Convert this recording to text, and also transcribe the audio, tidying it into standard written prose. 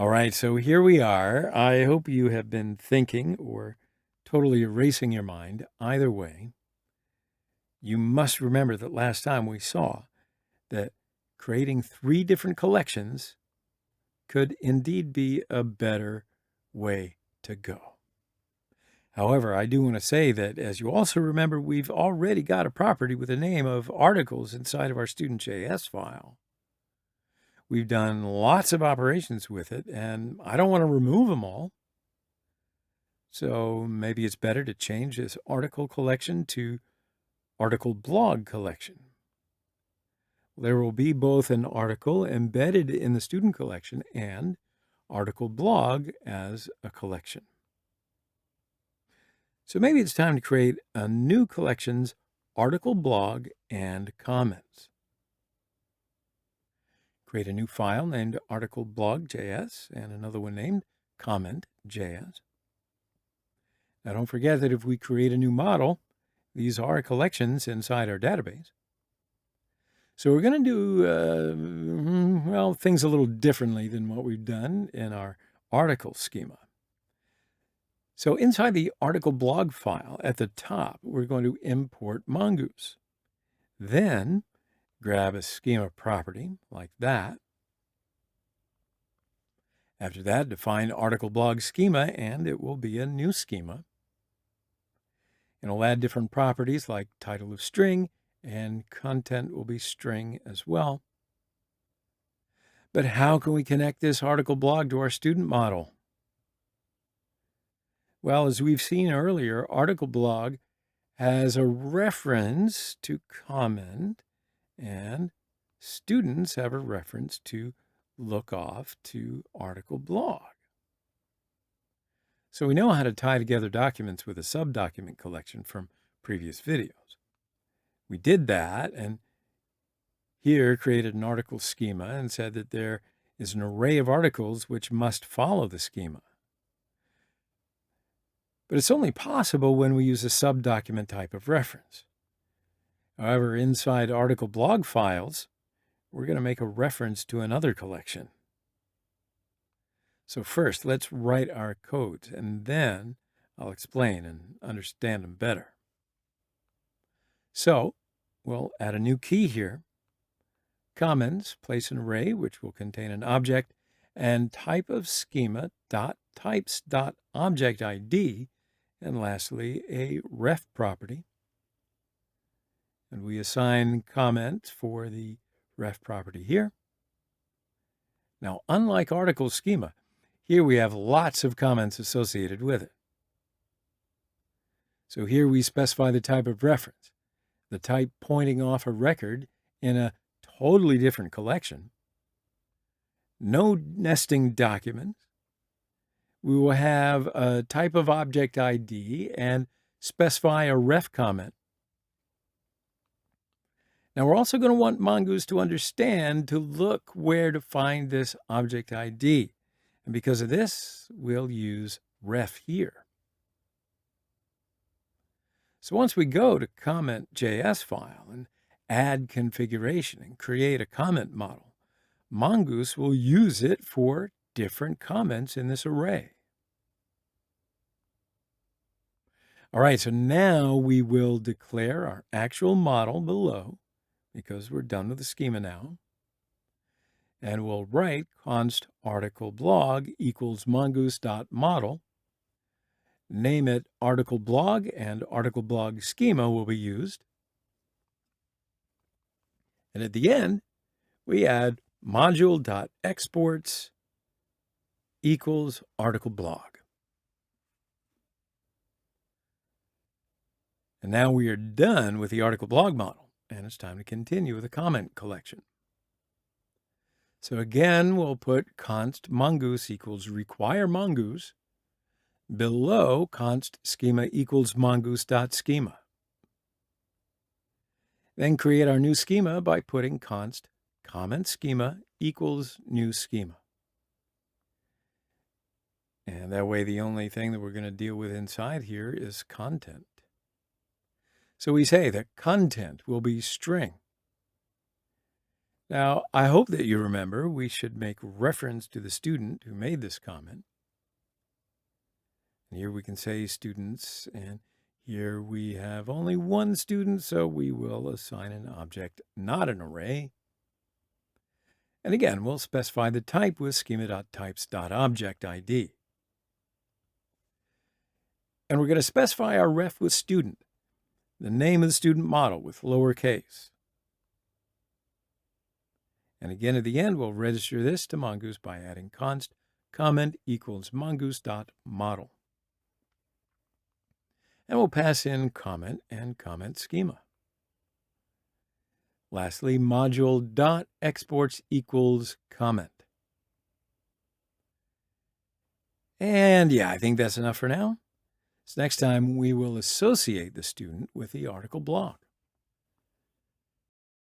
All right, so here we are. I hope you have been thinking or totally erasing your mind. Either way, you must remember that last time we saw that creating 3 different collections could indeed be a better way to go. However, I do want to say that, as you also remember, we've already got a property with the name of articles inside of our student.js file. We've done lots of operations with it, and I don't want to remove them all. So maybe it's better to change this article collection to article blog collection. There will be both an article embedded in the student collection and article blog as a collection. So maybe it's time to create a new collection's article blog and comments. Create a new file named article blog.js and another one named comment.js. Now, don't forget that if we create a new model, these are collections inside our database. So we're going to do, things a little differently than what we've done in our article schema. So inside the article blog file at the top, we're going to import mongoose. Then grab a schema property like that. After that, define article blog schema, and it will be a new schema. And we'll add different properties like title of string, and content will be string as well. But how can we connect this article blog to our student model? Well, as we've seen earlier, article blog has a reference to comment, and students have a reference to look off to article blog. So we know how to tie together documents with a subdocument collection from previous videos. We did that, and here created an article schema and said that there is an array of articles which must follow the schema. But it's only possible when we use a subdocument type of reference. However, inside article blog files, we're going to make a reference to another collection. So first, let's write our codes, and then I'll explain and understand them better. So we'll add a new key here. Comments, place an array which will contain an object, and type of schema dot types dot object ID, and lastly a ref property. And we assign comment for the ref property here. Now, unlike article schema, here we have lots of comments associated with it. So here we specify the type of reference, the type pointing off a record in a totally different collection. No nesting documents. We will have a type of object ID and specify a ref comment. Now we're also going to want Mongoose to understand to look where to find this object ID. And because of this, we'll use ref here. So once we go to comment.js file and add configuration and create a comment model, Mongoose will use it for different comments in this array. All right, so now we will declare our actual model below because we're done with the schema now. And we'll write const article blog equals mongoose.model. Name it article blog, and article blog schema will be used. And at the end, we add module.exports equals article blog. And now we are done with the article blog model, and it's time to continue with the comment collection. So again, we'll put const mongoose equals require mongoose below const schema equals mongoose.schema. Then create our new schema by putting const comment schema equals new schema. And that way, the only thing that we're going to deal with inside here is content. So we say that content will be string. Now, I hope that you remember we should make reference to the student who made this comment. And here we can say students, and here we have only one student, so we will assign an object, not an array. And again, we'll specify the type with schema.types.objectID. And we're going to specify our ref with student, the name of the student model with lowercase. And again, at the end, we'll register this to Mongoose by adding const comment equals mongoose.model. And we'll pass in comment and comment schema. Lastly, module.exports equals comment. And yeah, I think that's enough for now. So next time we will associate the student with the article block.